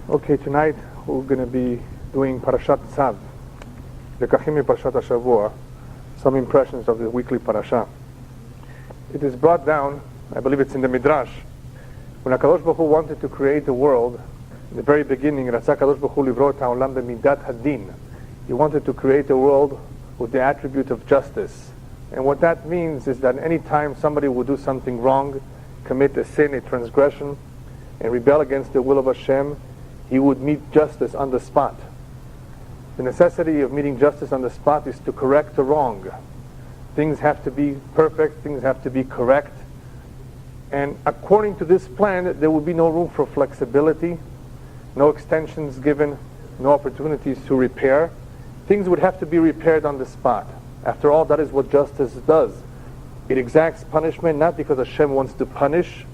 Okay, tonight we're going to be doing Parashat Tzav, Lekachim Parashat HaShavua, some impressions of the weekly parasha. It is brought down, I believe it's in the Midrash, when HaKadosh Baruch Hu wanted to create the world, in the very beginning, Ratzah HaKadosh Baruch Hu livrot ha'olam b'midat hadin. He wanted to create a world with the attribute of justice. And what that means is that any time somebody will do something wrong, commit a sin, a transgression, and rebel against the will of Hashem, he would meet justice on the spot. The necessity of meeting justice on the spot is to correct the wrong. Things have to be perfect, things have to be correct. And according to this plan, there will be no room for flexibility, no extensions given, no opportunities to repair. Things would have to be repaired on the spot. After all, that is what justice does. It exacts punishment not because Hashem wants to punish.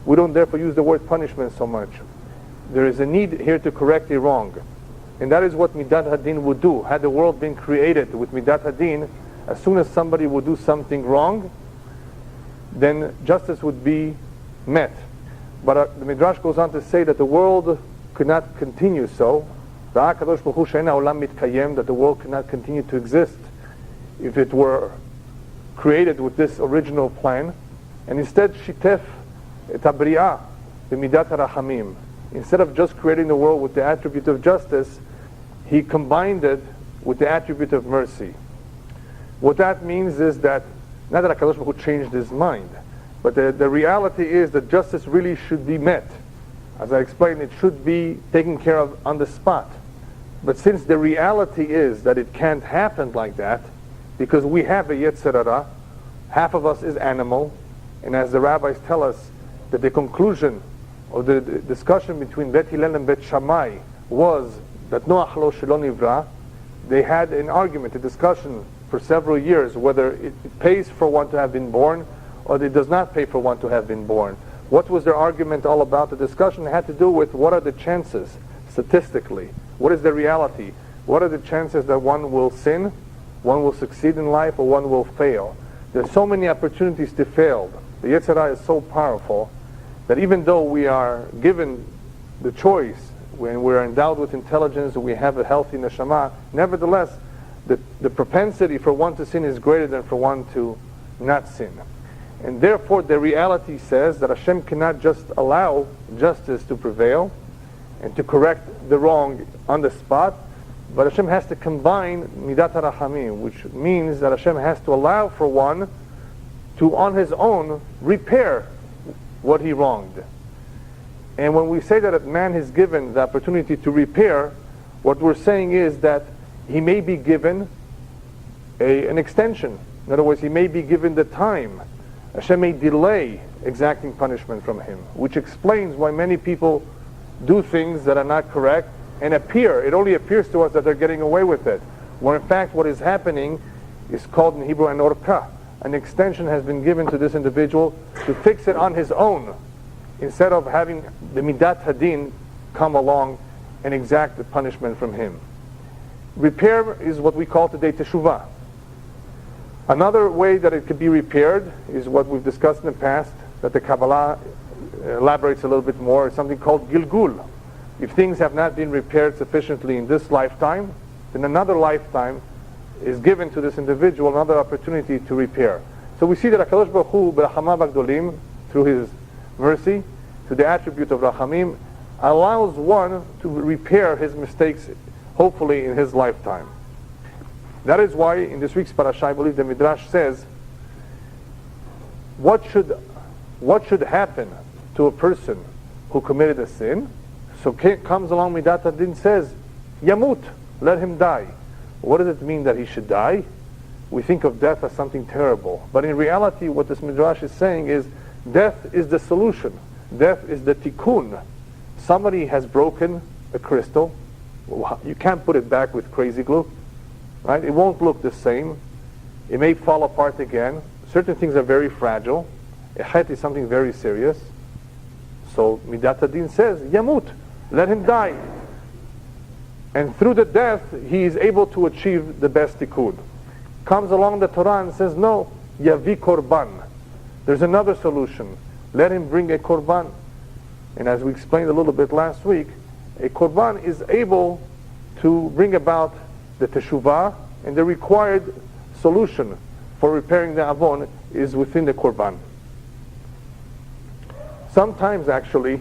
We don't therefore use the word punishment so much. There is a need here to correct a wrong. And that is what Midat Hadin would do. Had the world been created with Midat Hadin, as soon as somebody would do something wrong, then justice would be met. But the Midrash goes on to say that the world could not continue so. That the world could not continue to exist if it were created with this original plan. And instead, Shitef et Habri'ah b'midat harachamim. Instead of just creating the world with the attribute of justice, he combined it with the attribute of mercy. What that means is that, not that HaKadosh Baruch Hu changed his mind, but the reality is that justice really should be met. As I explained, it should be taken care of on the spot. But since the reality is that it can't happen like that, because we have a Yetzer Hara, half of us is animal, and as the rabbis tell us, that the conclusion or the discussion between Bet Hillel and Bet Shammai was that Noach lo shelo nivra. They had an argument, a discussion for several years whether it pays for one to have been born or it does not pay for one to have been born. What was their argument all about? The discussion had to do with what are the chances statistically. What is the reality? What are the chances that one will sin, one will succeed in life, or one will fail? There's so many opportunities to fail. The Yetzer Hara is so powerful that even though we are given the choice, when we're endowed with intelligence, we have a healthy neshama, nevertheless, the propensity for one to sin is greater than for one to not sin. And therefore, the reality says that Hashem cannot just allow justice to prevail and to correct the wrong on the spot, but Hashem has to combine midat harachamim, which means that Hashem has to allow for one to, on his own, repair what he wronged. And when we say that a man is given the opportunity to repair, what we're saying is that he may be given an extension. In other words, he may be given the time. Hashem may delay exacting punishment from him, which explains why many people do things that are not correct and it only appears to us that they're getting away with it, where in fact what is happening is called in Hebrew an orka. An extension has been given to this individual to fix it on his own, instead of having the midat hadin come along and exact the punishment from him. Repair is what we call today teshuvah. Another way that it could be repaired is what we've discussed in the past, that the Kabbalah elaborates a little bit more. It's something called gilgul. If things have not been repaired sufficiently in this lifetime, then another lifetime is given to this individual, another opportunity to repair. So we see that HaKadosh Baruch Hu, b'rachamav hagdolim, through his mercy, to the attribute of rachamim, allows one to repair his mistakes, hopefully in his lifetime. That is why in this week's parasha, I believe the Midrash says, what should happen to a person who committed a sin? So comes along Midat Hadin, says, Yamut, let him die. What does it mean that he should die? We think of death as something terrible. But in reality, what this Midrash is saying is, death is the solution. Death is the tikkun. Somebody has broken a crystal. You can't put it back with crazy glue. Right? It won't look the same. It may fall apart again. Certain things are very fragile. A chet is something very serious. So Midat Hadin says, Yamut, let him die. And through the death, he is able to achieve the best tikkun. Comes along the Torah and says, no, Yavi korban. There's another solution. Let him bring a korban. And as we explained a little bit last week, a korban is able to bring about the teshuvah, and the required solution for repairing the avon is within the korban. Sometimes actually,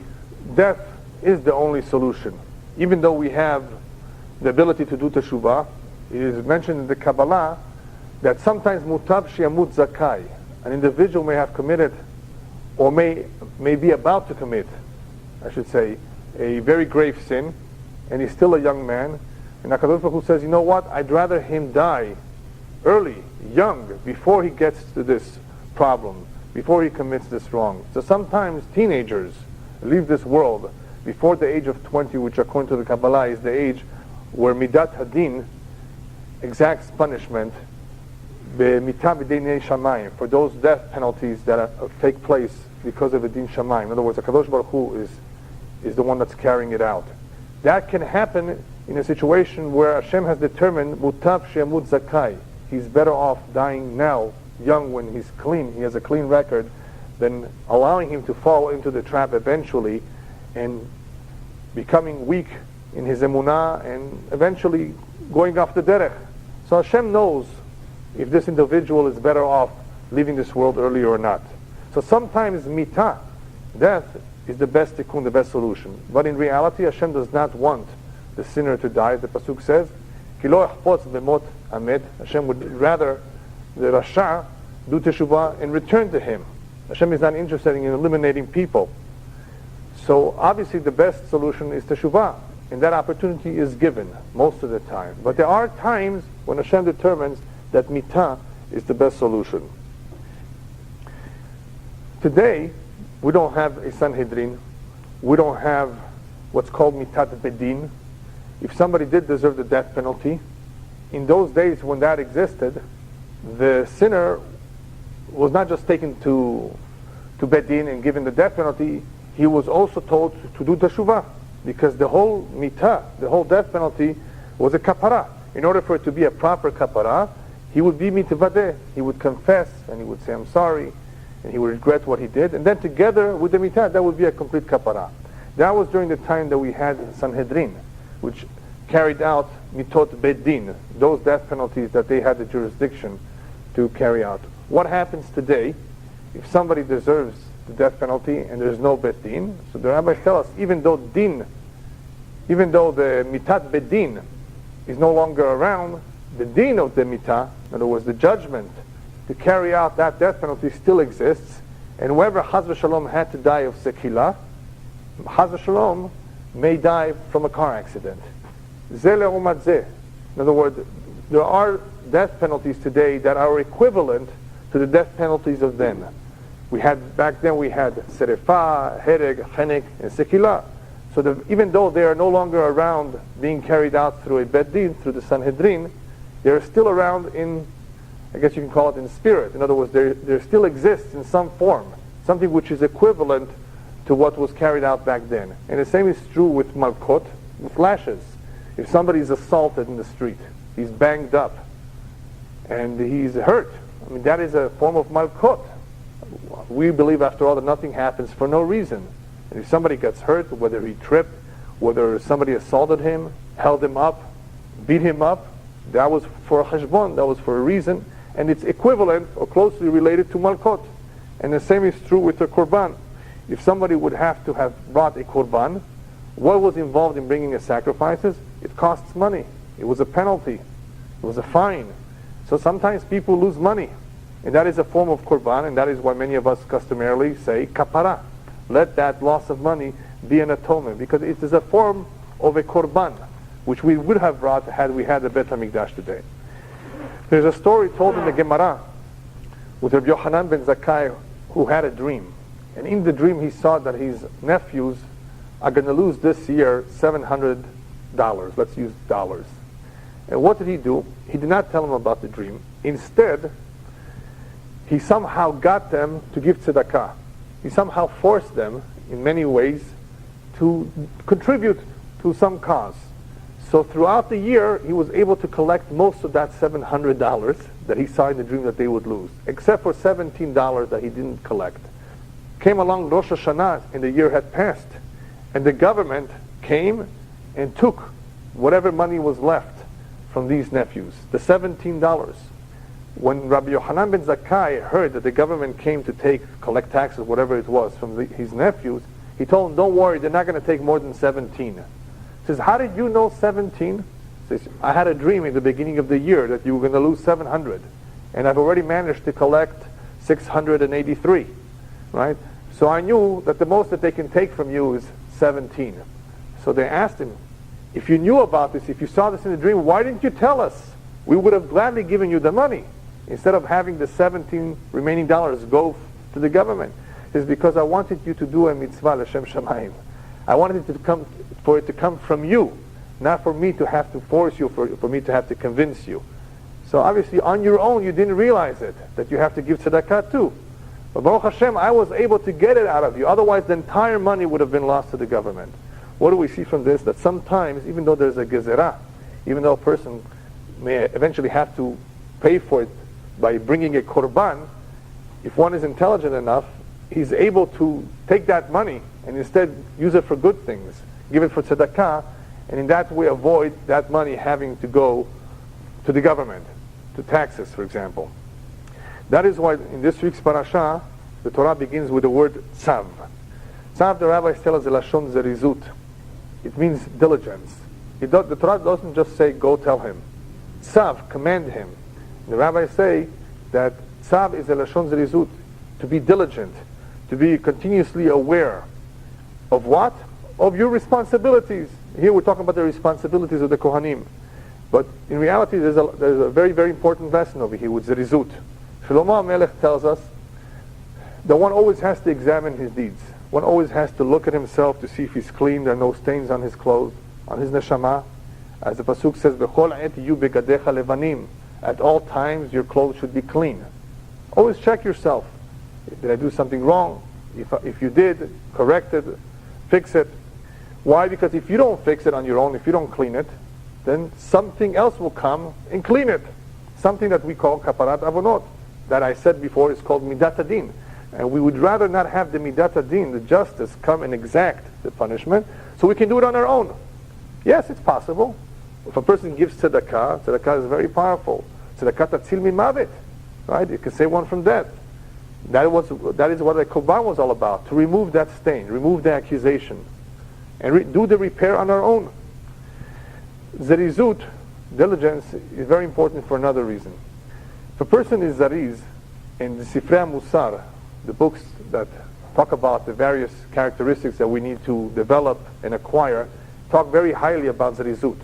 death is the only solution. Even though we have the ability to do teshuvah, it is mentioned in the Kabbalah that sometimes mutab shi'amut zakai, an individual may have committed, or may be about to commit, I should say, a very grave sin, and he's still a young man, and HaKadosh Baruch Hu says, you know what, I'd rather him die early, young, before he gets to this problem, before he commits this wrong. So sometimes teenagers leave this world before the age of 20, which according to the Kabbalah is the age where Midat Hadin exacts punishment for those death penalties that take place because of a din shamayim. In other words, HaKadosh Baruch Hu is the one that's carrying it out. That can happen in a situation where Hashem has determined mutab she'amut zakai. He's better off dying now, young, when he's clean, he has a clean record, than allowing him to fall into the trap eventually and becoming weak in his emunah and eventually going off the derech. So Hashem knows if this individual is better off leaving this world early or not. So sometimes mitah, death, is the best tikkun, the best solution. But in reality, Hashem does not want the sinner to die. The pasuk says, Ki lo yachpotz b'mot amed. Hashem would rather the rasha do teshuvah and return to him. Hashem is not interested in eliminating people. So obviously the best solution is teshuvah, and that opportunity is given most of the time. But there are times when Hashem determines that mitah is the best solution. Today, we don't have a Sanhedrin. We don't have what's called mitat bedin. If somebody did deserve the death penalty, in those days when that existed, the sinner was not just taken to bedin and given the death penalty, he was also told to do teshuvah, because the whole mitah, the whole death penalty, was a kapara. In order for it to be a proper kapara, he would be mitvadeh, he would confess, and he would say, I'm sorry, and he would regret what he did, and then together with the mitah, that would be a complete kapara. That was during the time that we had Sanhedrin, which carried out mitot bedin, those death penalties that they had the jurisdiction to carry out. What happens today if somebody deserves the death penalty and there's no bedin? So the rabbis tell us, even though the mitat bedin is no longer around, the din of the mitah, in other words, the judgment to carry out that death penalty still exists, and whoever Chaz v'Shalom had to die of sekilah, Chaz v'Shalom may die from a car accident. Zeh le'umat zeh. In other words, there are death penalties today that are equivalent to the death penalties of then. Back then we had serefah, hereg, chenek, and sekilah. So even though they are no longer around being carried out through a bet din, through the Sanhedrin, they are still around in, I guess you can call it in spirit. In other words, there still exists in some form, something which is equivalent to what was carried out back then. And the same is true with malkot, with lashes. If somebody is assaulted in the street, he's banged up, and he's hurt, I mean, that is a form of malkot. We believe, after all, that nothing happens for no reason. And if somebody gets hurt, whether he tripped, whether somebody assaulted him, held him up, beat him up, that was for a cheshbon, that was for a reason, and it's equivalent or closely related to malkot. And the same is true with the korban. If somebody would have to have brought a korban, what was involved in bringing the sacrifices? It costs money. It was a penalty. It was a fine. So sometimes people lose money, and that is a form of korban, and that is why many of us customarily say kapara. Let that loss of money be an atonement, because it is a form of a korban, which we would have brought had we had the Bet HaMikdash today. There's a story told in the Gemara with Rabbi Yochanan ben Zakkai, who had a dream. And in the dream he saw that his nephews are going to lose this year $700. Let's use dollars. And what did he do? He did not tell them about the dream. Instead, he somehow got them to give tzedakah. He somehow forced them, in many ways, to contribute to some cause. So throughout the year, he was able to collect most of that $700 that he saw in the dream that they would lose, except for $17 that he didn't collect. Came along Rosh Hashanah, and the year had passed, and the government came and took whatever money was left from these nephews, the $17. When Rabbi Yochanan ben Zakkai heard that the government came to collect taxes, whatever it was, from his nephews, he told them, don't worry, they're not going to take more than 17. He says, how did you know 17? He says, I had a dream in the beginning of the year that you were going to lose 700, and I've already managed to collect 683, right? So I knew that the most that they can take from you is 17. So they asked him, if you knew about this, if you saw this in the dream, why didn't you tell us? We would have gladly given you the money instead of having the 17 remaining dollars go to the government. It's because I wanted you to do a mitzvah l'shem shamayim. I wanted for it to come from you, not for me to have to force you, for me to have to convince you. So obviously on your own you didn't realize it, that you have to give tzedakah too. But Baruch Hashem, I was able to get it out of you. Otherwise the entire money would have been lost to the government. What do we see from this? That sometimes, even though there's a gezerah, even though a person may eventually have to pay for it by bringing a korban, if one is intelligent enough, he's able to take that money and instead use it for good things, give it for tzedakah, and in that way avoid that money having to go to the government, to taxes, for example. That is why in this week's parasha, the Torah begins with the word Tzav. Tzav, the rabbis tell us, is lashon zerizut. It means diligence. The Torah doesn't just say, go tell him. Tzav, command him. The rabbis say that Tzav is a lashon zerizut, to be diligent, to be continuously aware of what? Of your responsibilities. Here we're talking about the responsibilities of the Kohanim. But in reality, there's a very, very important lesson over here with zerizut. Shlomo HaMelech tells us that one always has to examine his deeds. One always has to look at himself to see if he's clean, there are no stains on his clothes, on his neshama. As the pasuk says, "B'chol et yu begadecha levanim." At all times, your clothes should be clean. Always check yourself. Did I do something wrong? If you did, correct it, fix it. Why? Because if you don't fix it on your own, if you don't clean it, then something else will come and clean it. Something that we call kaparat avonot. That I said before is called midat adin. And we would rather not have the midat adin, the justice, come and exact the punishment, so we can do it on our own. Yes, it's possible. If a person gives tzedakah, tzedakah is very powerful. Tzedakah tatzil mimavet, right? It can save one from death. That is what the korban was all about, to remove that stain, remove the accusation, and do the repair on our own. Zerizut, diligence, is very important for another reason. If a person is zariz, in the Sifrei Musar, the books that talk about the various characteristics that we need to develop and acquire, talk very highly about zerizut.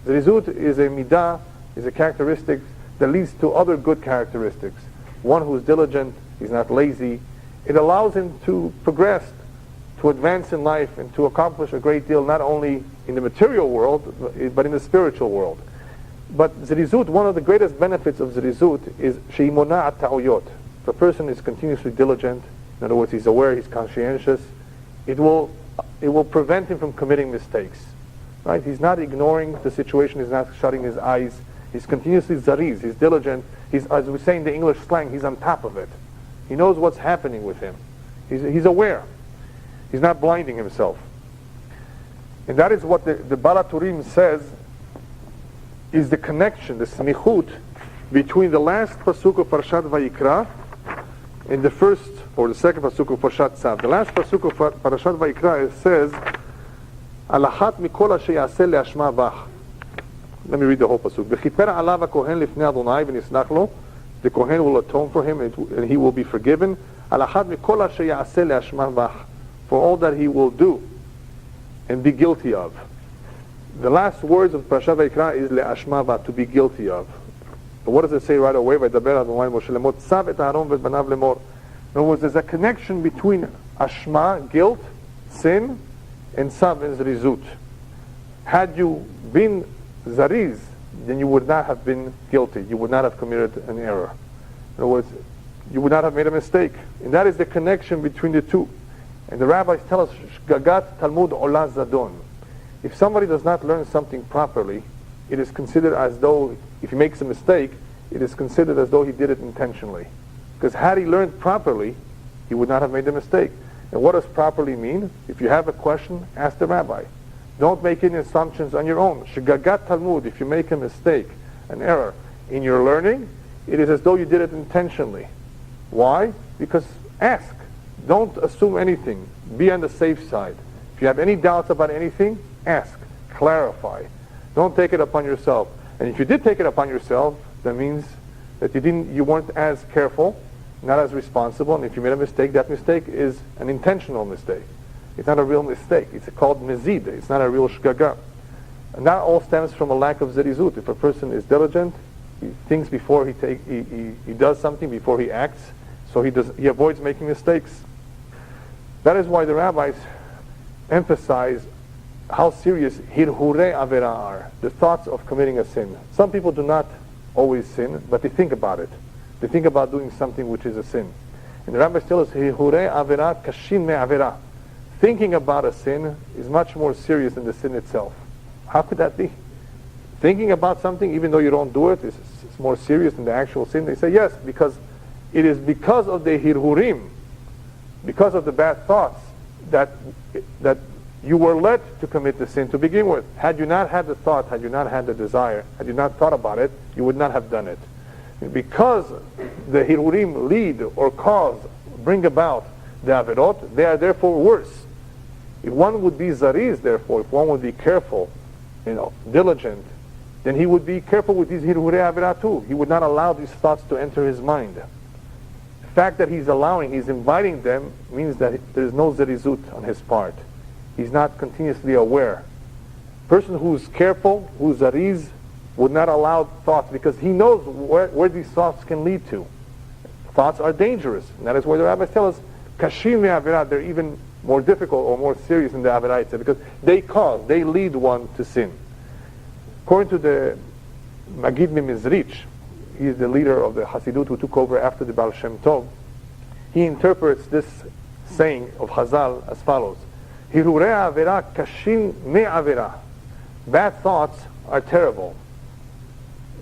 Zerizut is a midah, is a characteristic that leads to other good characteristics. One who is diligent, he's not lazy. It allows him to progress, to advance in life, and to accomplish a great deal, not only in the material world, but in the spiritual world. But zerizut, one of the greatest benefits of zerizut is sheimona ta'uyot. If a person is continuously diligent, in other words, he's aware, he's conscientious, it will prevent him from committing mistakes. Right? He's not ignoring the situation, he's not shutting his eyes. He's continuously zariz, he's diligent, he's, as we say in the English slang, he's on top of it. He knows what's happening with him. He's aware. He's not blinding himself. And that is what the Balaturim says is the connection, the smichut, between the last pasuk of Parashat Vayikra and the first or the second pasuk of Parashat Tzav. The last pasuk of Parashat Vayikra, it says, "Alachat mikol asher yaseh le'ashma vach." Let me read the whole pasuk. "V'chiper alav hakohen lifnei Adonai v'nisnach lo." The kohen will atone for him and he will be forgiven. "Alachat mikol asher yaseh le'ashma vach." For all that he will do and be guilty of. The last words of Parashat Vayikra is le'ashma vach, to be guilty of. But what does it say right away? "Vaydaber Adonai Moshe lemor tzav et Aaron v'et banav lemor." In other words, there's a connection between ashma, guilt, sin, and tzav, and zerizut. Had you been zariz, then you would not have been guilty. You would not have committed an error. In other words, you would not have made a mistake. And that is the connection between the two. And the rabbis tell us, Shgagat Talmud Ola Zadon. If somebody does not learn something properly, it is considered as though, if he makes a mistake, it is considered as though he did it intentionally. Because had he learned properly, he would not have made the mistake. And what does properly mean? If you have a question, ask the rabbi. Don't make any assumptions on your own. Shgagat Talmud, if you make a mistake, an error in your learning, it is as though you did it intentionally. Why? Because ask. Don't assume anything. Be on the safe side. If you have any doubts about anything, ask. Clarify. Don't take it upon yourself. And if you did take it upon yourself, that means that you weren't as careful, not as responsible, and if you made a mistake, that mistake is an intentional mistake. It's not a real mistake. It's called mezid. It's not a real shgaga. And that all stems from a lack of zerizut. If a person is diligent, he thinks before he does something, before he acts, so he avoids making mistakes. That is why the rabbis emphasize how serious hirhure avera are, the thoughts of committing a sin. Some people do not always sin, but they think about it. They think about doing something which is a sin. And the rabbis tell us, hirhure avera kashin me avera. Thinking about a sin is much more serious than the sin itself. How could that be? Thinking about something, even though you don't do it, is more serious than the actual sin. They say yes, because it is because of the hirhurim, because of the bad thoughts, that you were led to commit the sin to begin with. Had you not had the thought, had you not had the desire, had you not thought about it, you would not have done it. Because the hirhurim lead or cause, bring about the averot, they are therefore worse. If one would be zariz, therefore, if one would be careful, diligent, then he would be careful with these hirhure averah too. He would not allow these thoughts to enter his mind. The fact that he's inviting them, means that there is no zerizut on his part. He's not continuously aware. Person who's careful, who's zariz, would not allow thoughts, because he knows where these thoughts can lead to. Thoughts are dangerous, and that is why the rabbis tell us, kashim me'avirah, they're even more difficult or more serious than the avirah itself, because they lead one to sin. According to the Magid Mimizrich, he is the leader of the Hasidut who took over after the Baal Shem Tov, he interprets this saying of Chazal as follows: Hirurei avera kashin me'avera. Bad thoughts are terrible.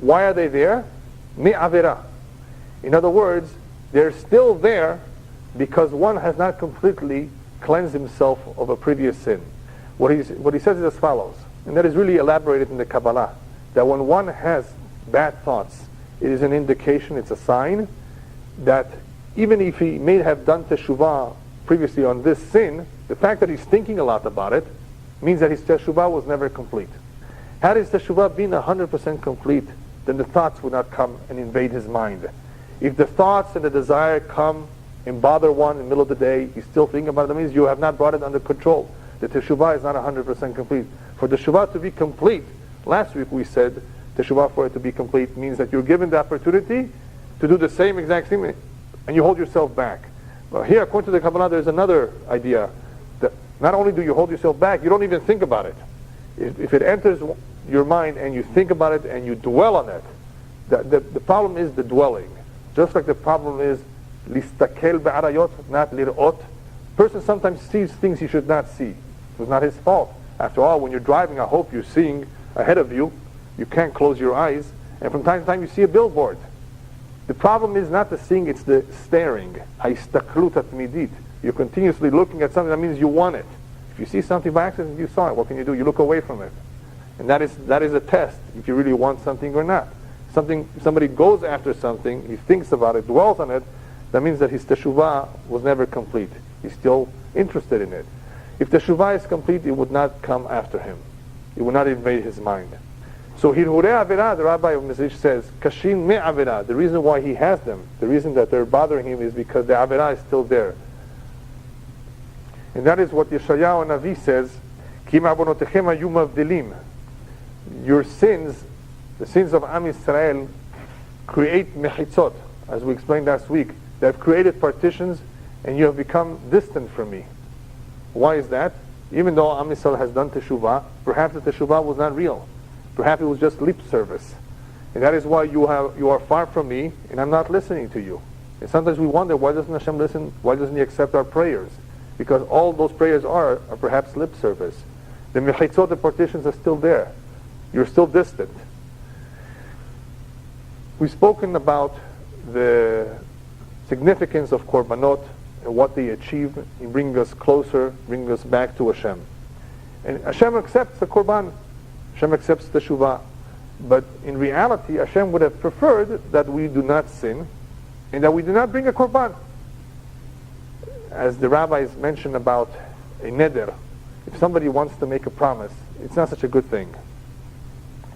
Why are they there? Me'avera. In other words, they're still there because one has not completely cleansed himself of a previous sin. What he says is as follows, and that is really elaborated in the Kabbalah, that when one has bad thoughts, it is an indication, it's a sign, that even if he may have done teshuvah previously on this sin, the fact that he's thinking a lot about it means that his teshuvah was never complete. Had his teshuvah been 100% complete, then the thoughts would not come and invade his mind. If the thoughts and the desire come and bother one in the middle of the day, he's still thinking about it, that means you have not brought it under control. The teshuvah is not 100% complete. For the teshuvah to be complete, last week we said, teshuvah for it to be complete means that you're given the opportunity to do the same exact thing, and you hold yourself back. Well, here, according to the Kabbalah, there's another idea, that not only do you hold yourself back, you don't even think about it. If it enters your mind and you think about it and you dwell on it, the problem is the dwelling. Just like the problem is listakel be'arayot, not lir'ot. Person sometimes sees things he should not see. It was not his fault. After all, when you're driving, I hope you're seeing ahead of you. You can't close your eyes, and from time to time you see a billboard. The problem is not the seeing, it's the staring. Haistaklut atmidit. You're continuously looking at something, that means you want it. If you see something by accident, you saw it. What can you do? You look away from it. And that is a test, if you really want something or not. Somebody goes after something, he thinks about it, dwells on it, that means that his teshuvah was never complete. He's still interested in it. If teshuvah is complete, it would not come after him. It would not invade his mind. So hirhure avera, the rabbi of Mizrich says, kashin me avera. The reason why he has them, the reason that they're bothering him, is because the avera is still there. And that is what Yeshayahu Navi says, Ki ma'avonotechem hayu mavdilim. Your sins, the sins of Am Yisrael, create mechitzot, as we explained last week. They have created partitions, and you have become distant from me. Why is that? Even though Am Yisrael has done teshuvah, perhaps the teshuvah was not real. Perhaps it was just lip service. And that is why you are far from me, and I'm not listening to you. And sometimes we wonder, why doesn't Hashem listen? Why doesn't He accept our prayers? Because all those prayers are perhaps lip service. The mechitzot, the partitions, are still there. You're still distant. We've spoken about the significance of korbanot and what they achieve in bringing us closer, bringing us back to Hashem. And Hashem accepts the korban. Hashem accepts the shuvah. But in reality, Hashem would have preferred that we do not sin and that we do not bring a korban. As the rabbis mentioned about a neder, if somebody wants to make a promise, it's not such a good thing.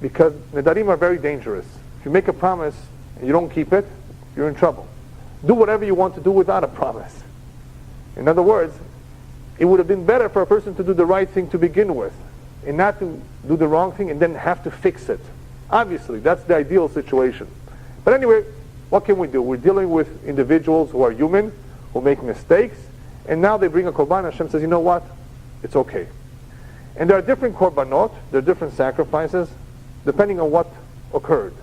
Because nedarim are very dangerous. If you make a promise and you don't keep it, you're in trouble. Do whatever you want to do without a promise. In other words, it would have been better for a person to do the right thing to begin with and not to do the wrong thing and then have to fix it. Obviously, that's the ideal situation. But anyway, what can we do? We're dealing with individuals who are human, who make mistakes, and now they bring a korban. Hashem says, you know what? It's okay. And there are different korbanot, there are different sacrifices, depending on what occurred.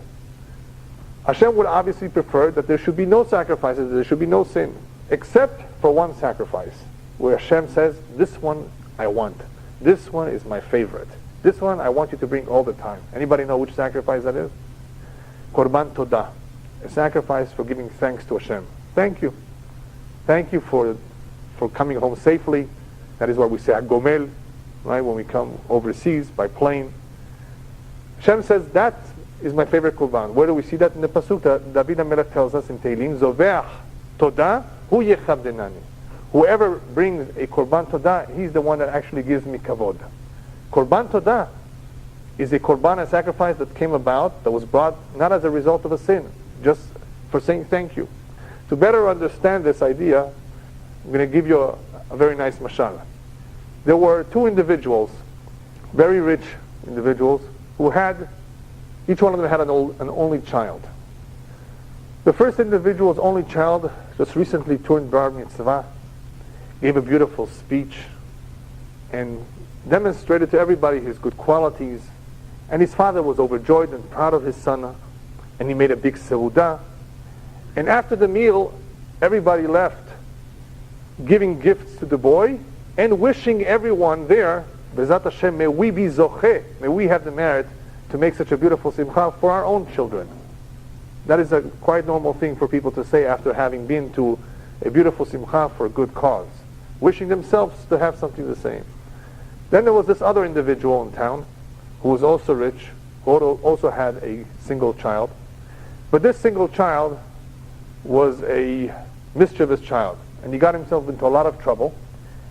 Hashem would obviously prefer that there should be no sacrifices, there should be no sin, except for one sacrifice, where Hashem says, this one I want. This one is my favorite. This one I want you to bring all the time. Anybody know which sacrifice that is? Korban Todah. A sacrifice for giving thanks to Hashem. Thank you. Thank you for coming home safely. That is why we say Hagomel, right, when we come overseas by plane. Hashem says, that is my favorite korban. Where do we see that? In the pasuk that David HaMelech tells us in Tehillim, Zoveach Todah hu yechavdenani. Whoever brings a korban todah, he's the one that actually gives me kavod. Korban todah is a korban, a sacrifice that came about, that was brought not as a result of a sin, just for saying thank you. To better understand this idea, I'm going to give you a very nice mashal. There were two individuals, very rich individuals, who had, each one of them had an only child. The first individual's only child just recently turned bar mitzvah, gave a beautiful speech, and demonstrated to everybody his good qualities. And his father was overjoyed and proud of his son, and he made a big seudah. And after the meal, everybody left, giving gifts to the boy, and wishing everyone there, Bezat Hashem, may we be zocheh, may we have the merit to make such a beautiful simcha for our own children. That is a quite normal thing for people to say after having been to a beautiful simcha for a good cause, wishing themselves to have something the same. Then there was this other individual in town who was also rich, who also had a single child. But this single child was a mischievous child, and he got himself into a lot of trouble,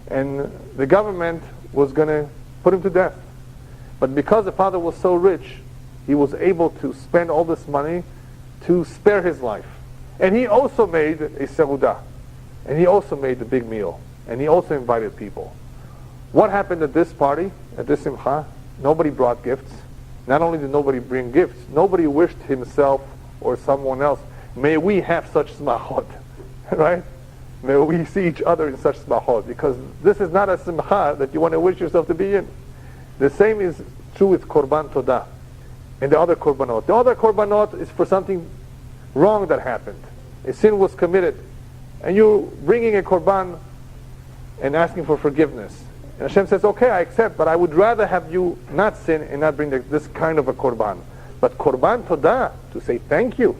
and the government was going to put him to death. But because the father was so rich, he was able to spend all this money to spare his life. And he also made a seudah, and he also made the big meal, and he also invited people. What happened at this party, at this simcha? Nobody brought gifts. Not only did nobody bring gifts, nobody wished himself or someone else, may we have such smachot, right? May we see each other in such smachot, because this is not a simcha that you want to wish yourself to be in. The same is true with korban todah and the other korbanot. The other korbanot is for something wrong that happened. A sin was committed, and you're bringing a korban and asking for forgiveness. And Hashem says, okay, I accept, but I would rather have you not sin and not bring this kind of a korban. But korban todah, to say thank you,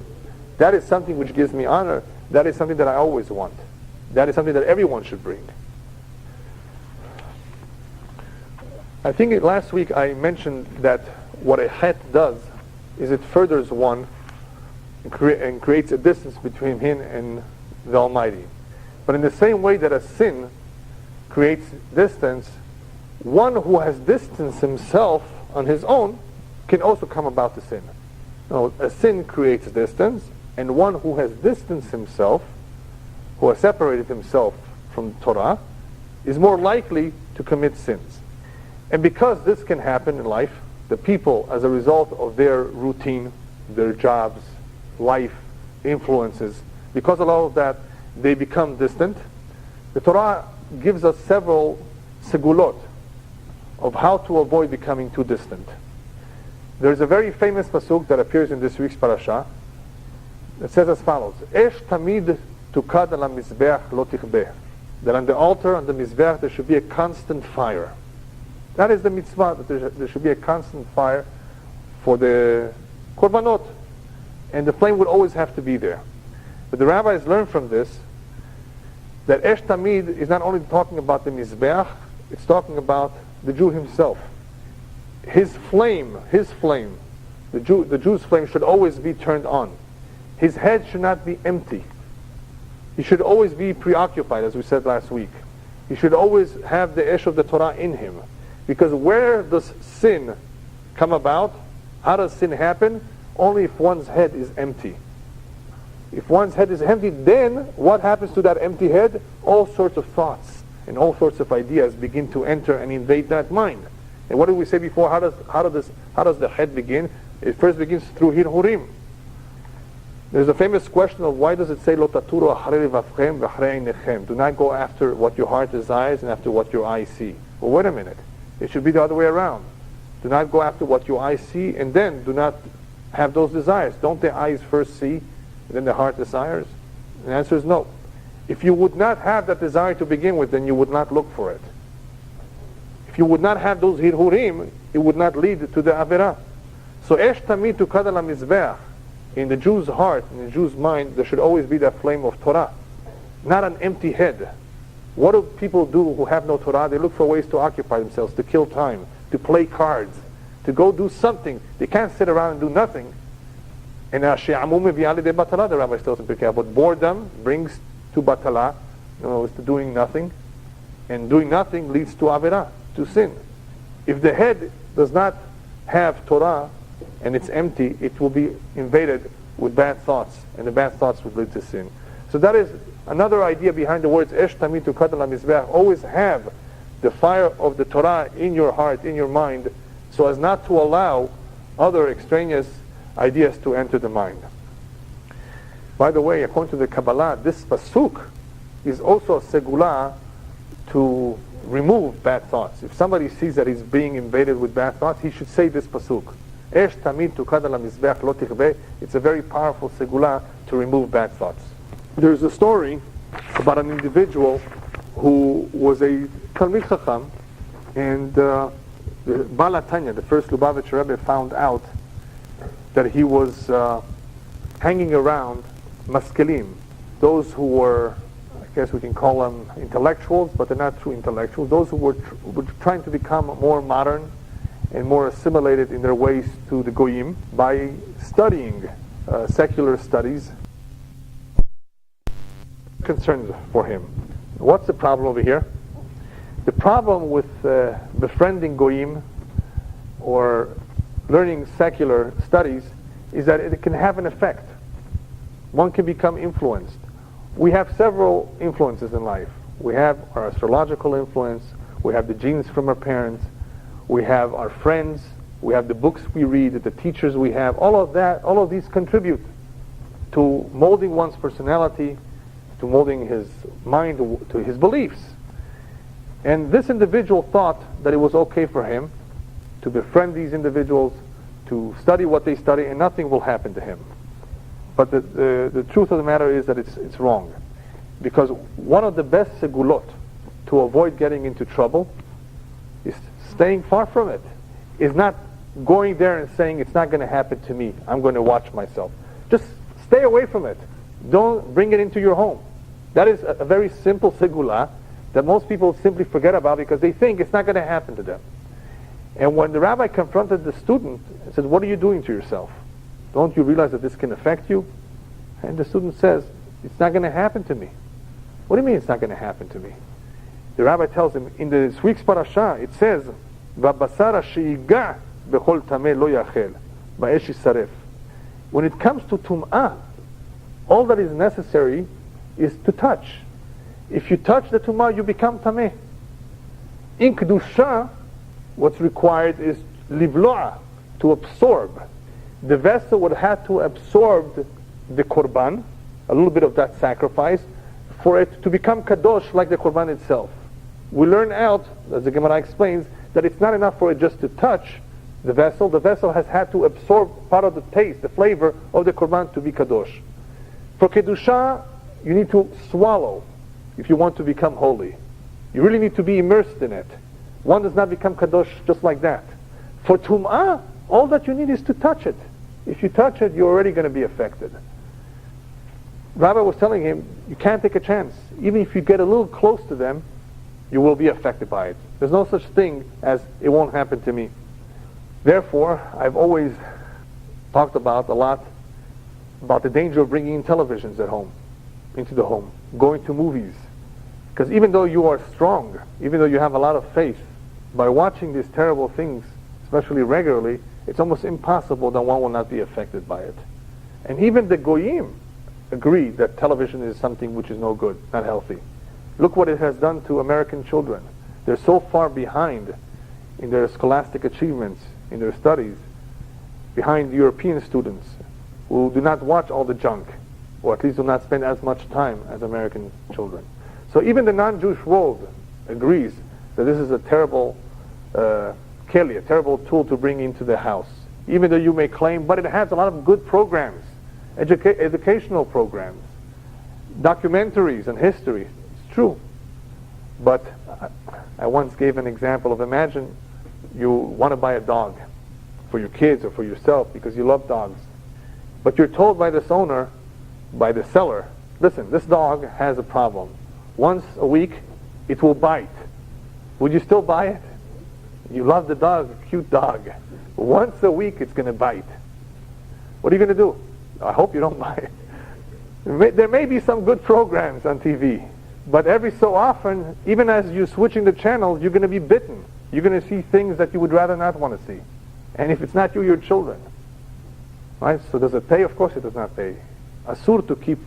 that is something which gives me honor. That is something that I always want. That is something that everyone should bring. I think last week I mentioned that what a het does is it furthers one and creates a distance between him and the Almighty. But in the same way that a sin creates distance, one who has distanced himself on his own can also come about to sin. No, a sin creates distance, and one who has distanced himself, who has separated himself from Torah, is more likely to commit sins. And because this can happen in life, the people, as a result of their routine, their jobs, life, influences, because of all of that, they become distant. The Torah gives us several segulot of how to avoid becoming too distant. There's a very famous pasuk that appears in this week's parasha that says as follows: Esh tamid tukad ala mizbeach lo tichbeh. That on the altar, on the mizbeach, there should be a constant fire. That is the mitzvah, that there should be a constant fire for the korbanot. And the flame would always have to be there. But the rabbis learned from this that Esh Tamid is not only talking about the Mizbeach, it's talking about the Jew himself. His flame, the Jew's flame should always be turned on. His head should not be empty. He should always be preoccupied, as we said last week. He should always have the esh of the Torah in him. Because where does sin come about? How does sin happen? Only if one's head is empty. If one's head is empty, then what happens to that empty head? All sorts of thoughts and all sorts of ideas begin to enter and invade that mind. And what did we say before? How does the head begin? It first begins through hirhurim. There's a famous question of why does it say Lo taturu acharei livavchem v'acharei einechem? Do not go after what your heart desires and after what your eyes see. Well, wait a minute. It should be the other way around. Do not go after what your eyes see and then do not have those desires. Don't the eyes first see and then the heart desires? And the answer is no. If you would not have that desire to begin with, then you would not look for it. If you would not have those hirhurim, it would not lead to the averah. So esh tamid tukad al hamizbeach. In the Jew's heart, in the Jew's mind, there should always be that flame of Torah, not an empty head. What do people do who have no Torah? They look for ways to occupy themselves, to kill time, to play cards, to go do something. They can't sit around and do nothing. And the Rabbi tells in Pirkei Avot, boredom brings to batala, to doing nothing, and doing nothing leads to avirah, to sin. If the head does not have Torah and it's empty, it will be invaded with bad thoughts, and the bad thoughts will lead to sin. So that is another idea behind the words Esh tamid tukad al hamizbeach. Always have the fire of the Torah in your heart, in your mind, so as not to allow other extraneous ideas to enter the mind. By the way, according to the Kabbalah, this pasuk is also a segula to remove bad thoughts. If somebody sees that he's being invaded with bad thoughts, he should say this pasuk. Esh tamid tukad al hamizbeach lo tichbeh. It's a very powerful segula to remove bad thoughts. There's a story about an individual who was a Talmid Chacham, and the Baal HaTanya, the first Lubavitcher Rebbe, found out that he was hanging around maskelim, those who were, I guess we can call them intellectuals, but they're not true intellectuals, those who were trying to become more modern and more assimilated in their ways to the Goyim by studying secular studies. Concerns for him. What's the problem over here? The problem with befriending Goyim or learning secular studies is that it can have an effect. One can become influenced. We have several influences in life. We have our astrological influence, we have the genes from our parents, we have our friends, we have the books we read, the teachers we have. All of these contribute to molding one's personality, to molding his mind, to his beliefs. And this individual thought that it was okay for him to befriend these individuals, to study what they study, and nothing will happen to him. But the truth of the matter is that it's wrong. Because one of the best segulot to avoid getting into trouble is staying far from it. Is not going there and saying, it's not going to happen to me, I'm going to watch myself. Just stay away from it. Don't bring it into your home. That is a very simple segula that most people simply forget about because they think it's not going to happen to them. And when the rabbi confronted the student and said, what are you doing to yourself? Don't you realize that this can affect you? And the student says, it's not going to happen to me. What do you mean it's not going to happen to me? The rabbi tells him, in this week's parasha, it says, "V'basara she'iga bechol tameh lo yachel, ba'esh yisaref." When it comes to tum'ah, all that is necessary is to touch. If you touch the tum'ah, you become tameh. In kedusha, what's required is livlo'a, to absorb. The vessel would have to absorb the korban, a little bit of that sacrifice, for it to become kadosh like the korban itself. We learn out, as the Gemara explains, that it's not enough for it just to touch the vessel. The vessel has had to absorb part of the taste, the flavor of the korban to be kadosh. For kedusha, you need to swallow if you want to become holy. You really need to be immersed in it. One does not become kadosh just like that. For tum'ah, all that you need is to touch it. If you touch it, you're already going to be affected. Rabbi was telling him, you can't take a chance. Even if you get a little close to them, you will be affected by it. There's no such thing as it won't happen to me. Therefore, I've always talked a lot about the danger of bringing in televisions at home, into the home, going to movies. Because even though you are strong, even though you have a lot of faith, by watching these terrible things, especially regularly, it's almost impossible that one will not be affected by it. And even the Goyim agree that television is something which is no good, not healthy. Look what it has done to American children. They're so far behind in their scholastic achievements, in their studies, behind European students who do not watch all the junk, or at least do not spend as much time as American children. So even the non-Jewish world agrees that this is a terrible keli, a terrible tool to bring into the house. Even though you may claim, but it has a lot of good programs, educational programs, documentaries and history. It's true. But I once gave an example of, imagine you want to buy a dog for your kids or for yourself because you love dogs. But you're told by this owner, by the seller, listen, this dog has a problem. Once a week, it will bite. Would you still buy it? You love the dog, cute dog. Once a week, it's going to bite. What are you going to do? I hope you don't buy it. There may be some good programs on TV, but every so often, even as you're switching the channels, you're going to be bitten. You're going to see things that you would rather not want to see. And if it's not you, your children. Right? So does it pay? Of course it does not pay. Asur to keep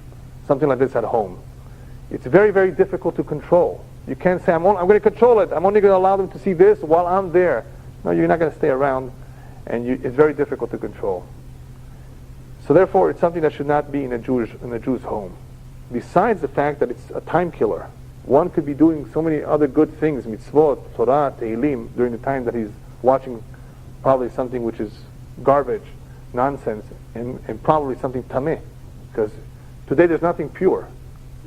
something like this at home. It's very, very difficult to control. You can't say, I'm going to control it. I'm only going to allow them to see this while I'm there. No, you're not going to stay around, and it's very difficult to control. So therefore, it's something that should not be in a Jew's home. Besides the fact that it's a time killer, one could be doing so many other good things, mitzvot, Torah, Tehillim, during the time that he's watching probably something which is garbage, nonsense, and probably something tameh. Because today there's nothing pure.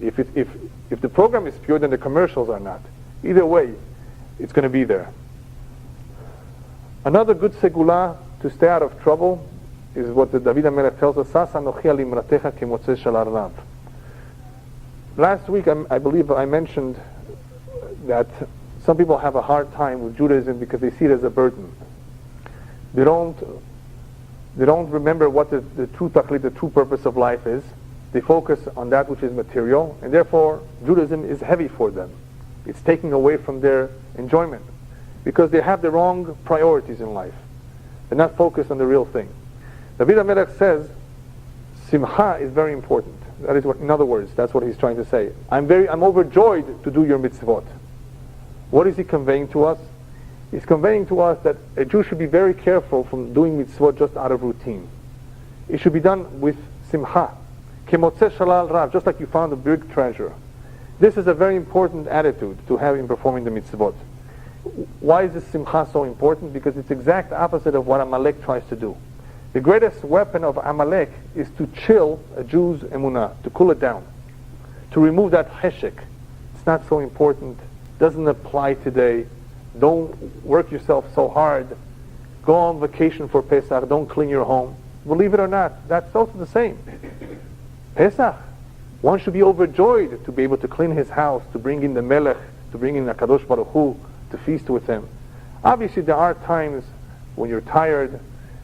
If the program is pure, then the commercials are not. Either way, it's going to be there. Another good segula to stay out of trouble is what the David HaMelech tells us, Sas anochi al imratecha kemotzei shel arnav. Last week, I believe I mentioned that some people have a hard time with Judaism because they see it as a burden. They don't remember what the true tachlit, the true purpose of life is. They focus on that which is material, and therefore Judaism is heavy for them. It's taking away from their enjoyment because they have the wrong priorities in life. They're not focused on the real thing. David HaMelech says, Simcha is very important. That is what, in other words, that's what he's trying to say. I'm overjoyed to do your mitzvot. What is he conveying to us? He's conveying to us that a Jew should be very careful from doing mitzvot just out of routine. It should be done with simcha. Kemotzei shalal rav, just like you found a big treasure. This is a very important attitude to have in performing the mitzvot. Why is this simcha so important? Because it's the exact opposite of what Amalek tries to do. The greatest weapon of Amalek is to chill a Jew's emunah, to cool it down, to remove that cheshek. It's not so important, doesn't apply today. Don't work yourself so hard. Go on vacation for Pesach, don't clean your home. Believe it or not, that's also the same. Pesach, one should be overjoyed to be able to clean his house, to bring in the Melech, to bring in the Kadosh Baruch Hu, to feast with him. Obviously there are times when you're tired,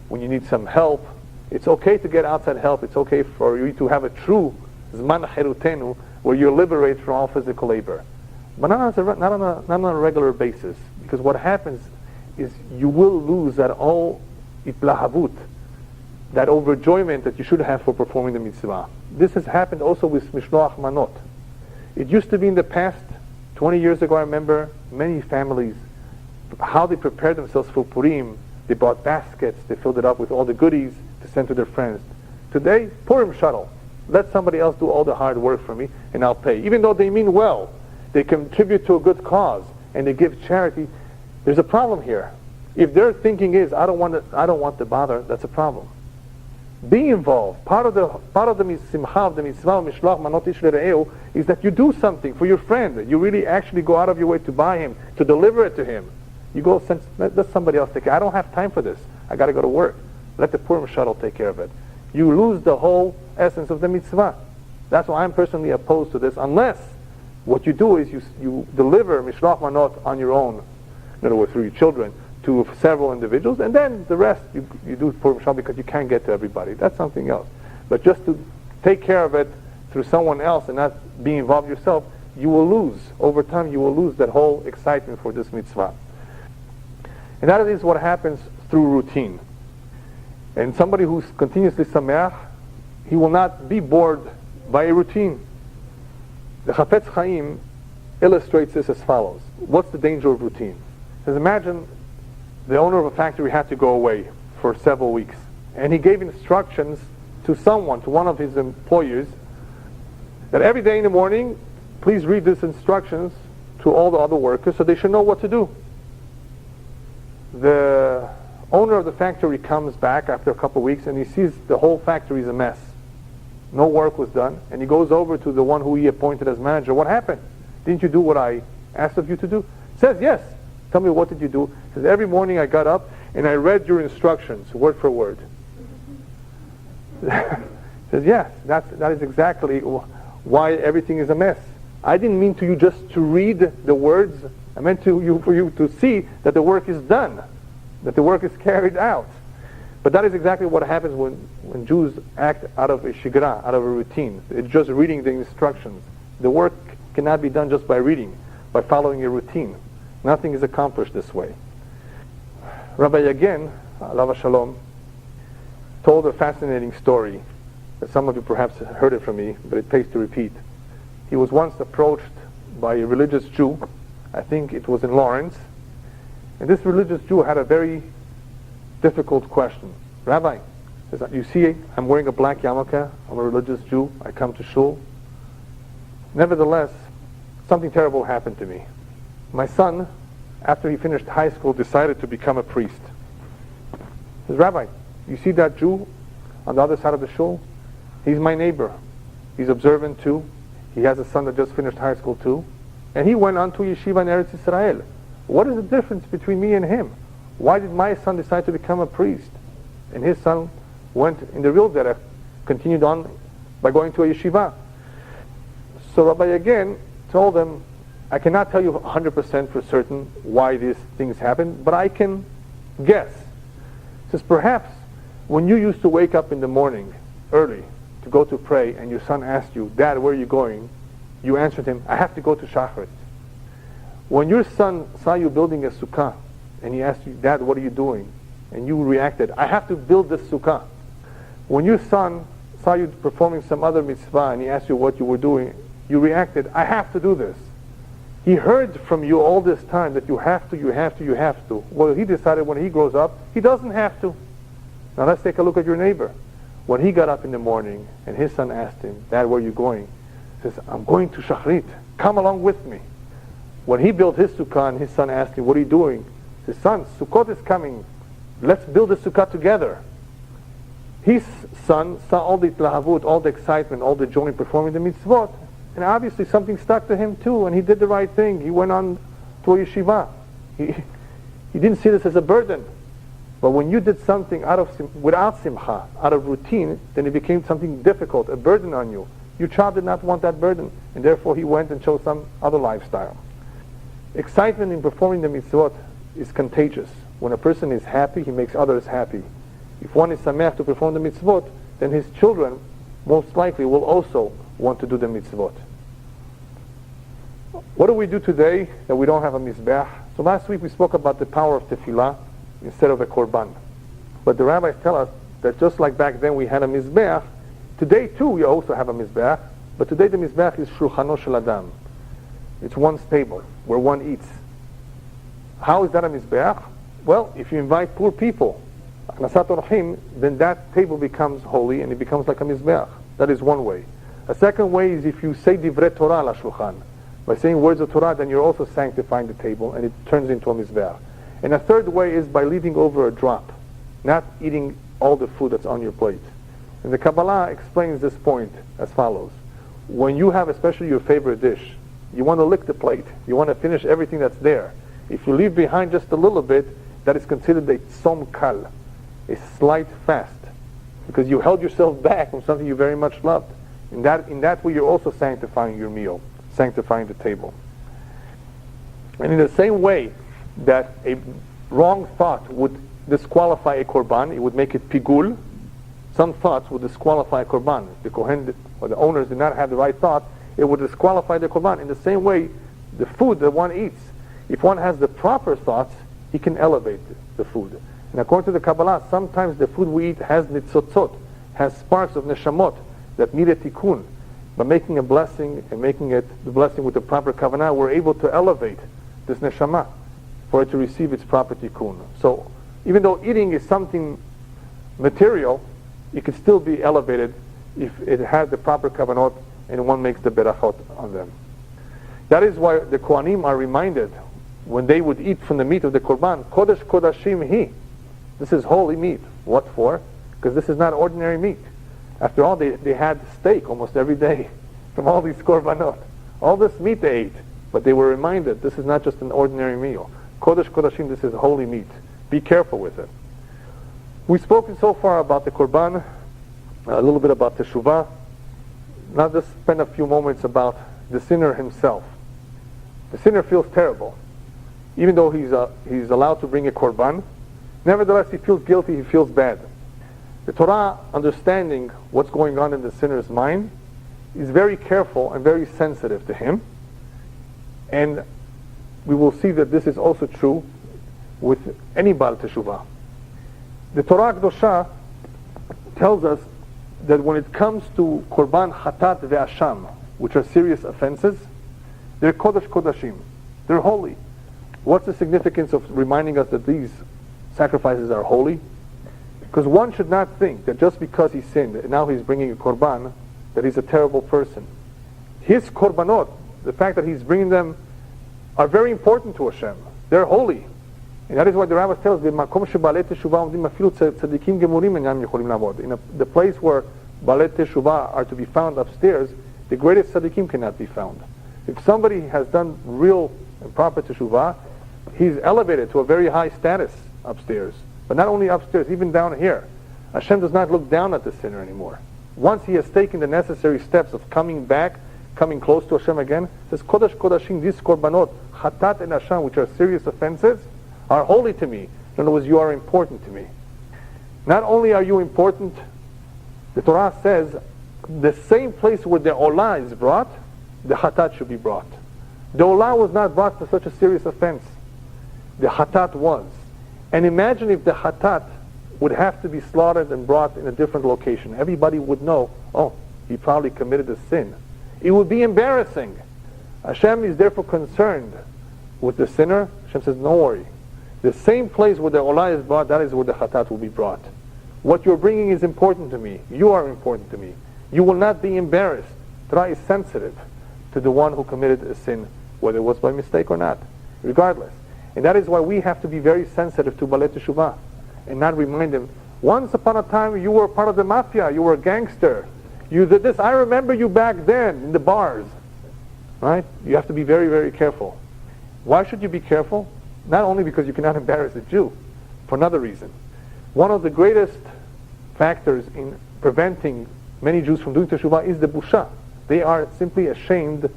when you need some help. It's okay to get outside help. It's okay for you to have a true Zman Cherutenu, where you're liberated from all physical labor. But not on a regular basis. Because what happens is you will lose that all itlahavut, that overjoyment that you should have for performing the mitzvah. This has happened also with Mishloach Manot. It used to be in the past, 20 years ago, I remember many families, how they prepared themselves for Purim. They bought baskets, they filled it up with all the goodies to send to their friends. Today, Purim shuttle. Let somebody else do all the hard work for me and I'll pay. Even though they mean well, they contribute to a good cause and they give charity. There's a problem here. If their thinking is, I don't want the bother, that's a problem. Be involved. Part of the simcha of the mitzvah of mishloach manot ish l're'eu is that you do something for your friend. You really actually go out of your way to buy him, to deliver it to him. You go, let somebody else take care. I don't have time for this. I got to go to work. Let the Purim shuttle take care of it. You lose the whole essence of the mitzvah. That's why I'm personally opposed to this, unless What you do is you deliver Mishloach Manot on your own, in other words, through your children, to several individuals, and then the rest you do for Shabbat because you can't get to everybody. That's something else. But just to take care of it through someone else and not be involved yourself, you will lose. Over time, you will lose that whole excitement for this mitzvah. And that is what happens through routine. And somebody who's continuously sameach, he will not be bored by a routine. The Chafetz Chaim illustrates this as follows. What's the danger of routine? Because imagine the owner of a factory had to go away for several weeks, and he gave instructions to someone, to one of his employees, that every day in the morning, please read these instructions to all the other workers so they should know what to do. The owner of the factory comes back after a couple of weeks and he sees the whole factory is a mess. No work was done, and he goes over to the one who he appointed as manager. What happened? Didn't you do what I asked of you to do? Says, yes. Tell me, what did you do? Says, every morning I got up and I read your instructions, word for word. Says, yes, that is exactly why everything is a mess. I didn't mean to you just to read the words. I meant for you to see that the work is done, that the work is carried out. But that is exactly what happens when Jews act out of a shigra, out of a routine. It's just reading the instructions. The work cannot be done just by reading, by following a routine. Nothing is accomplished this way. Rabbi Yagen, alav shalom, told a fascinating story that some of you perhaps heard it from me, but it pays to repeat. He was once approached by a religious Jew. I think it was in Lawrence. And this religious Jew had a very difficult question. Rabbi, says, you see, I'm wearing a black yarmulke. I'm a religious Jew. I come to shul. Nevertheless, something terrible happened to me. My son, after he finished high school, decided to become a priest. He says, Rabbi, you see that Jew on the other side of the shul? He's my neighbor. He's observant too. He has a son that just finished high school too. And he went on to yeshiva in Eretz Yisrael. What is the difference between me and him? Why did my son decide to become a priest? And his son went in the real derech, continued on by going to a yeshiva. So Rabbi again told him, I cannot tell you 100% for certain why these things happen, but I can guess. He says, perhaps when you used to wake up in the morning early to go to pray and your son asked you, Dad, where are you going? You answered him, I have to go to Shachrit. When your son saw you building a sukkah and he asked you, Dad, what are you doing? And you reacted, I have to build this sukkah. When your son saw you performing some other mitzvah and he asked you what you were doing, you reacted, I have to do this. He heard from you all this time that you have to, you have to, you have to. Well, he decided when he grows up, he doesn't have to. Now let's take a look at your neighbor. When he got up in the morning and his son asked him, Dad, where are you going? He says, I'm going to Shachrit. Come along with me. When he built his sukkah and his son asked him, what are you doing? He says, son, Sukkot is coming. Let's build a sukkah together. His son saw all the tlahavut, all the excitement, all the joy in performing the mitzvot. And obviously something stuck to him too, and he did the right thing. He went on to a yeshiva. He didn't see this as a burden. But when you did something without simcha, out of routine, then it became something difficult, a burden on you. Your child did not want that burden, and therefore he went and chose some other lifestyle. Excitement in performing the mitzvot is contagious. When a person is happy, he makes others happy. If one is sameach to perform the mitzvot, then his children most likely will also want to do the mitzvot. What do we do today that we don't have a mizbeach? So last week we spoke about the power of tefillah instead of a korban. But the rabbis tell us that just like back then we had a mizbeach, today too we also have a mizbeach, but today the mizbeach is shulchano shel adam. It's one's table where one eats. How is that a mizbeach? Well, if you invite poor people, then that table becomes holy and it becomes like a mizbeach. That is one way. A second way is if you say divrei Torah la shulchan. By saying words of Torah, then you're also sanctifying the table and it turns into a mizbeach. And a third way is by leaving over a drop, not eating all the food that's on your plate. And the Kabbalah explains this point as follows. When you have especially your favorite dish, you want to lick the plate. You want to finish everything that's there. If you leave behind just a little bit, that is considered a tzom kal, a slight fast, because you held yourself back from something you very much loved. In that way, you're also sanctifying your meal. sanctifying the table. And in the same way that a wrong thought would disqualify a korban, it would make it pigul. Some thoughts would disqualify a korban. If the kohen or the owners did not have the right thought, it would disqualify the korban. In the same way, the food that one eats, if one has the proper thoughts, he can elevate the food. And according to the Kabbalah, sometimes the food we eat has nitzotzot, has sparks of neshamot that need a tikkun. By making a blessing and making it the blessing with the proper kavanah, we're able to elevate this neshama for it to receive its proper tikkun. So even though eating is something material, it can still be elevated if it has the proper kavanot and one makes the berachot on them. That is why the Kohanim are reminded when they would eat from the meat of the korban, Kodesh Kodashim Hi. This is holy meat. What for? Because this is not ordinary meat. After all, they had steak almost every day from all these korbanot. All this meat they ate, but they were reminded this is not just an ordinary meal. Kodesh Kodashim, this is holy meat. Be careful with it. We've spoken so far about the korban, a little bit about teshuvah. Now just spend a few moments about the sinner himself. The sinner feels terrible. Even though he's allowed to bring a korban, nevertheless he feels guilty, he feels bad. The Torah, understanding what's going on in the sinner's mind, is very careful and very sensitive to him. And we will see that this is also true with any Baal Teshuvah. The Torah Kedosha tells us that when it comes to Korban Chatat ve'asham, which are serious offenses, they're Kodesh Kodashim. They're holy. What's the significance of reminding us that these sacrifices are holy? Because one should not think that just because he sinned and now he's bringing a Korban, that he's a terrible person. His Korbanot, the fact that he's bringing them, are very important to Hashem. They're holy. And that is why the rabbis tell us, in the place where Balei Teshuvah are to be found upstairs, the greatest tzaddikim cannot be found. If somebody has done real and proper Teshuvah, he's elevated to a very high status upstairs. But not only upstairs, even down here. Hashem does not look down at the sinner anymore. Once he has taken the necessary steps of coming back, coming close to Hashem again, it says, Kodesh Kodashim, these korbanot, Chatat and Asham, which are serious offenses, are holy to me. In other words, you are important to me. Not only are you important, the Torah says, the same place where the Olah is brought, the Chatat should be brought. The Olah was not brought for such a serious offense. The Chatat was. And imagine if the Chatat would have to be slaughtered and brought in a different location. Everybody would know, oh, he probably committed a sin. It would be embarrassing. Hashem is therefore concerned with the sinner. Hashem says, don't worry. The same place where the Olah is brought, that is where the Chatat will be brought. What you're bringing is important to me. You are important to me. You will not be embarrassed. Torah is sensitive to the one who committed a sin, whether it was by mistake or not, regardless. And that is why we have to be very sensitive to Balei Teshuvah and not remind them, once upon a time you were part of the mafia, you were a gangster, you did this, I remember you back then in the bars. Right? You have to be very, very careful. Why should you be careful? Not only because you cannot embarrass a Jew, for another reason. One of the greatest factors in preventing many Jews from doing Teshuvah is the busha. They are simply ashamed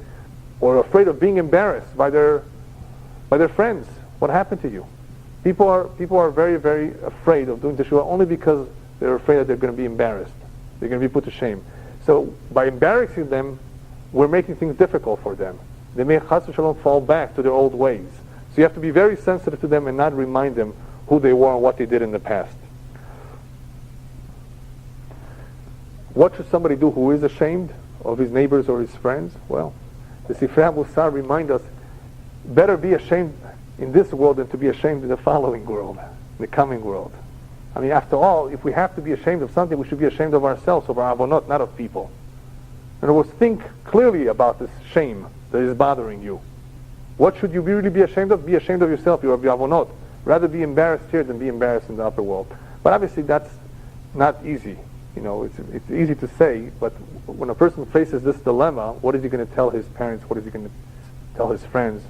or afraid of being embarrassed by their friends. What happened to you? People are very, very afraid of doing Teshuvah only because they're afraid that they're going to be embarrassed. They're going to be put to shame. So by embarrassing them, we're making things difficult for them. They may chas v'shalom fall back to their old ways. So you have to be very sensitive to them and not remind them who they were and what they did in the past. What should somebody do who is ashamed of his neighbors or his friends? Well, the Sifrei Musar remind us, better be ashamed in this world than to be ashamed in the following world, in the coming world. I mean, after all, if we have to be ashamed of something, we should be ashamed of ourselves, of our avonot, not of people. In other words, think clearly about this shame that is bothering you. What should you really be ashamed of? Be ashamed of yourself, you are avonot. Rather be embarrassed here than be embarrassed in the upper world. But obviously that's not easy. You know, it's easy to say, but when a person faces this dilemma, what is he going to tell his parents? What is he going to tell his friends?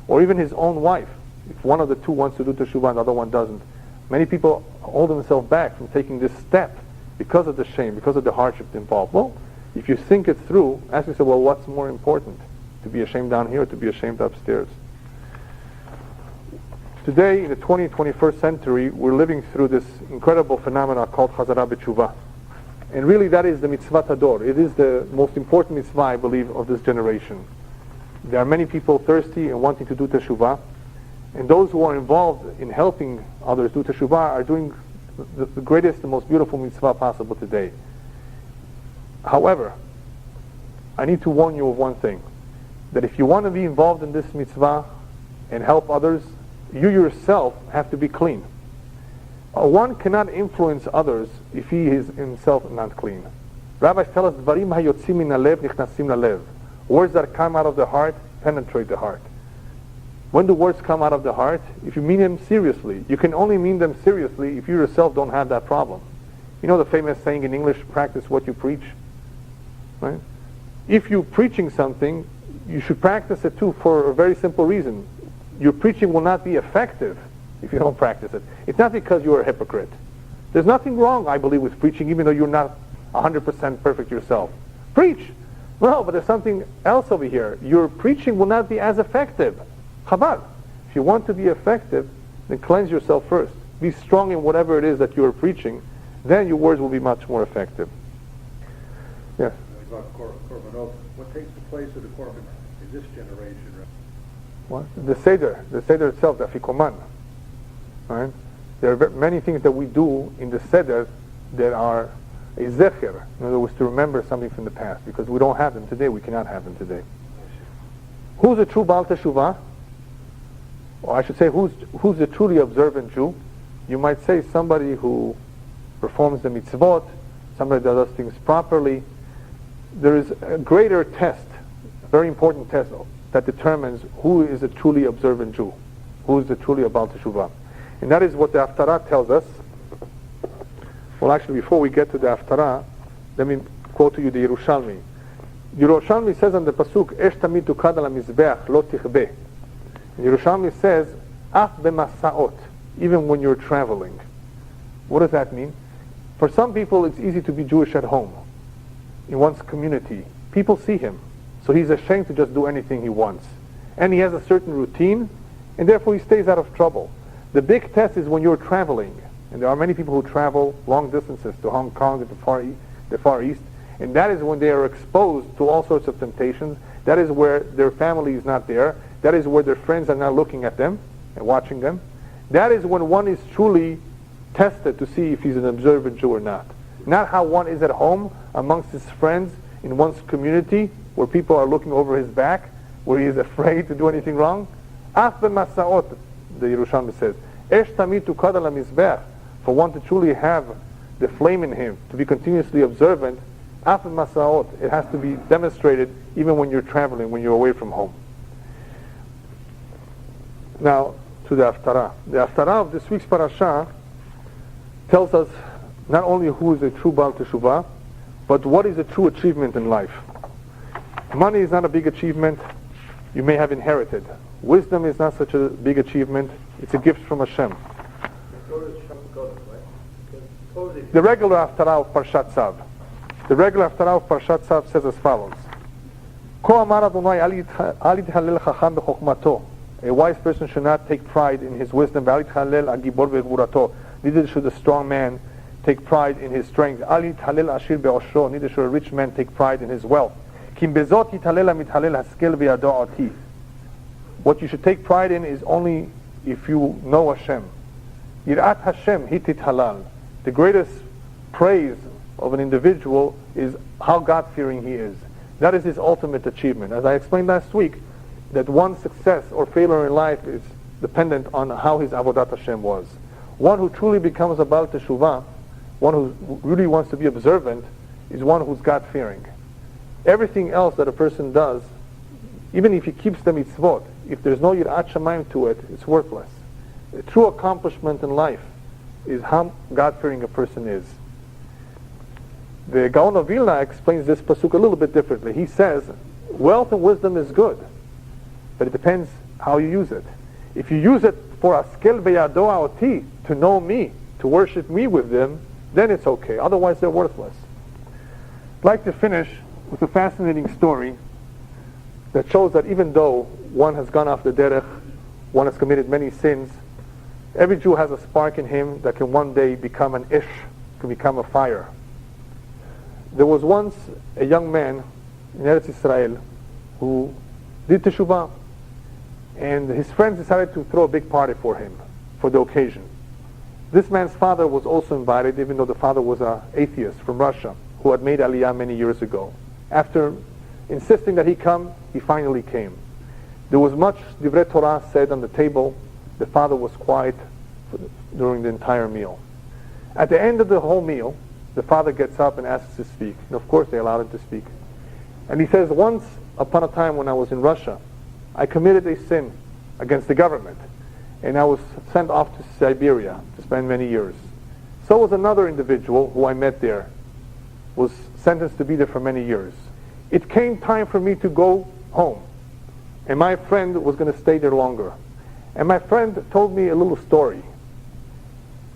Or even his own wife. If one of the two wants to do teshuvah and the other one doesn't. Many people hold themselves back from taking this step because of the shame, because of the hardship involved. Well, if you think it through, ask yourself, well, what's more important? To be ashamed down here or to be ashamed upstairs. Today, in the 20th, 21st century, we're living through this incredible phenomenon called Chazara B'Tshuva. And really that is the mitzvah tador. It is the most important mitzvah, I believe, of this generation. There are many people thirsty and wanting to do teshuvah. And those who are involved in helping others do teshuvah are doing the greatest and most beautiful mitzvah possible today. However, I need to warn you of one thing. That if you want to be involved in this mitzvah and help others, you yourself have to be clean. One cannot influence others if he is himself not clean. Rabbis tell us, Dvarim hayotzim min halev nichnasim lalev. Words that come out of the heart penetrate the heart. When the words come out of the heart, if you mean them seriously, you can only mean them seriously if you yourself don't have that problem. You know the famous saying in English, practice what you preach? Right? If you're preaching something, you should practice it too for a very simple reason. Your preaching will not be effective if you don't practice it. It's not because you're a hypocrite. There's nothing wrong, I believe, with preaching, even though you're not 100% perfect yourself. Preach! No, but there's something else over here. Your preaching will not be as effective. Chabad. If you want to be effective, then cleanse yourself first. Be strong in whatever it is that you're preaching. Then your words will be much more effective. Yes? About korbanot, what takes the place of the korban in this generation? What? The Seder itself, the Afikoman. Right? There are many things that we do in the Seder that are a zecher, in other words, to remember something from the past, because we don't have them today, we cannot have them today. Who's a true Baal Teshuvah? Or I should say, who's a truly observant Jew? You might say somebody who performs the mitzvot, somebody that does things properly. There is a greater test, a very important test, that determines who is a truly observant Jew, who is a truly a Baal Teshuvah. And that is what the Haftarah tells us. Well, actually, before we get to the Haftarah, let me quote to you the Yerushalmi. Yerushalmi says on the Pasuk, Esh tamid tukad al hamizbeach lo tichbeh. Yerushalmi says, Af b'masa'ot, even when you're traveling. What does that mean? For some people, it's easy to be Jewish at home, in one's community. People see him, so he's ashamed to just do anything he wants. And he has a certain routine, and therefore he stays out of trouble. The big test is when you're traveling, and there are many people who travel long distances to Hong Kong and the Far East, and that is when they are exposed to all sorts of temptations. That is where their family is not there. That is where their friends are not looking at them and watching them. That is when one is truly tested to see if he's an observant Jew or not. Not how one is at home amongst his friends in one's community where people are looking over his back, where he is afraid to do anything wrong. Af b'masa'ot, the Yerushalmi says. Esh tamid tukad al hamizbeach. For one to truly have the flame in him, to be continuously observant, af b'masa'ot, it has to be demonstrated even when you're traveling, when you're away from home. Now, to the Haftarah. The Haftarah of this week's Parashat tells us not only who is a true Baal Teshuvah, but what is a true achievement in life. Money is not a big achievement. You may have inherited. Wisdom is not such a big achievement. It's a gift from Hashem. The regular Haftarah of Parashat Tzav. The regular Haftarah of Parashat Tzav says as follows. Ko amar Adonai al yithalel chacham b'chokhmato. A wise person should not take pride in his wisdom. Neither should a strong man take pride in his strength. Neither should a rich man take pride in his wealth. What you should take pride in is only if you know Hashem. Yirat Hashem hitit halal. The greatest praise of an individual is how God-fearing he is. That is his ultimate achievement. As I explained last week, that one's success or failure in life is dependent on how his Avodat Hashem was. One who truly becomes a Baal Teshuvah, one who really wants to be observant, is one who's God-fearing. Everything else that a person does, even if he keeps the mitzvot, if there's no Yirat Shamayim to it, it's worthless. A true accomplishment in life is how God-fearing a person is. The Gaon of Vilna explains this pasuk a little bit differently. He says, wealth and wisdom is good, but it depends how you use it. If you use it for askel veyado oti, to know me, to worship me with them, then it's okay. Otherwise, they're worthless. I'd like to finish with a fascinating story that shows that even though one has gone off the derech, one has committed many sins, every Jew has a spark in him that can one day become an ish, can become a fire. There was once a young man in Eretz Israel who did teshuvah, and his friends decided to throw a big party for him, for the occasion. This man's father was also invited, even though the father was an atheist from Russia, who had made Aliyah many years ago. After insisting that he come, he finally came. There was much Divrei Torah said on the table. The father was quiet during the entire meal. At the end of the whole meal, the father gets up and asks to speak. And of course they allowed him to speak. And he says, once upon a time when I was in Russia, I committed a sin against the government. And I was sent off to Siberia to spend many years. So was another individual who I met there, was sentenced to be there for many years. It came time for me to go home. And my friend was going to stay there longer. And my friend told me a little story.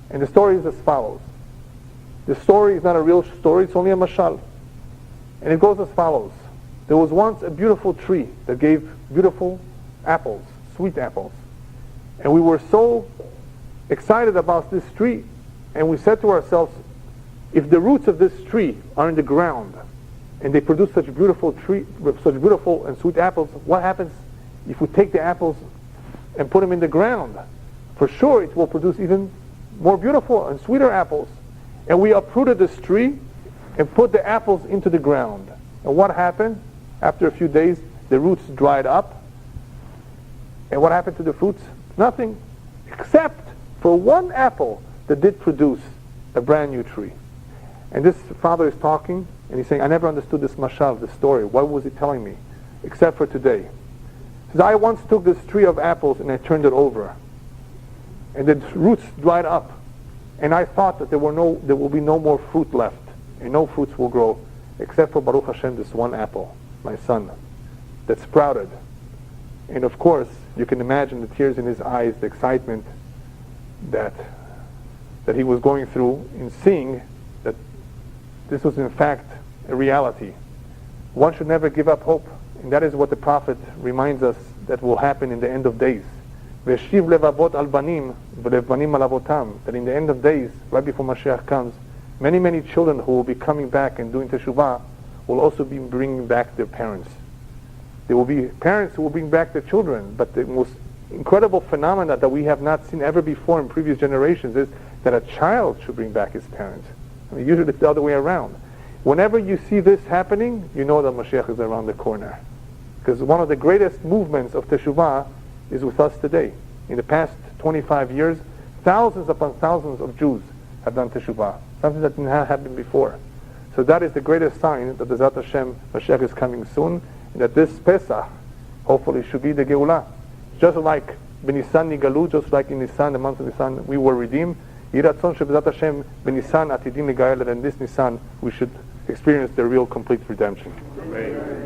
And the story is as follows. The story is not a real story, it's only a mashal. And it goes as follows. There was once a beautiful tree that gave beautiful apples, sweet apples. And we were so excited about this tree, and we said to ourselves, if the roots of this tree are in the ground, and they produce such beautiful and sweet apples, what happens if we take the apples and put them in the ground? For sure it will produce even more beautiful and sweeter apples. And we uprooted this tree and put the apples into the ground. And what happened? After a few days, the roots dried up. And what happened to the fruits? Nothing, except for one apple that did produce a brand new tree. And this father is talking, and he's saying, I never understood this mashal, this story. What was he telling me? Except for today. He says, I once took this tree of apples and I turned it over. And the roots dried up. And I thought that there will be no more fruit left. And no fruits will grow, except for Baruch Hashem, this one apple, my son, that sprouted. And of course, you can imagine the tears in his eyes, the excitement that he was going through in seeing that this was in fact a reality. One should never give up hope, and that is what the prophet reminds us that will happen in the end of days. Veshiv levavot al banim v'lev banim al avotam. That in the end of days, right before Mashiach comes, many children who will be coming back and doing teshuvah will also be bringing back their parents. There will be parents who will bring back their children, but the most incredible phenomena that we have not seen ever before in previous generations is that a child should bring back his parents. I mean, usually it's the other way around. Whenever you see this happening, you know that Mashiach is around the corner. Because one of the greatest movements of teshuvah is with us today. In the past 25 years, thousands upon thousands of Jews have done teshuvah, something that didn't happen before. So that is the greatest sign that the Zat Hashem Mashiach is coming soon, and that this Pesach hopefully should be the Geulah. Just like B'Nisan Nigalu, just like in Nisan, the month of Nisan, we were redeemed. Yiratzon Sheb'Zat Hashem B'Nisan Atidim Nigael, and in this Nisan we should experience the real complete redemption. Amen.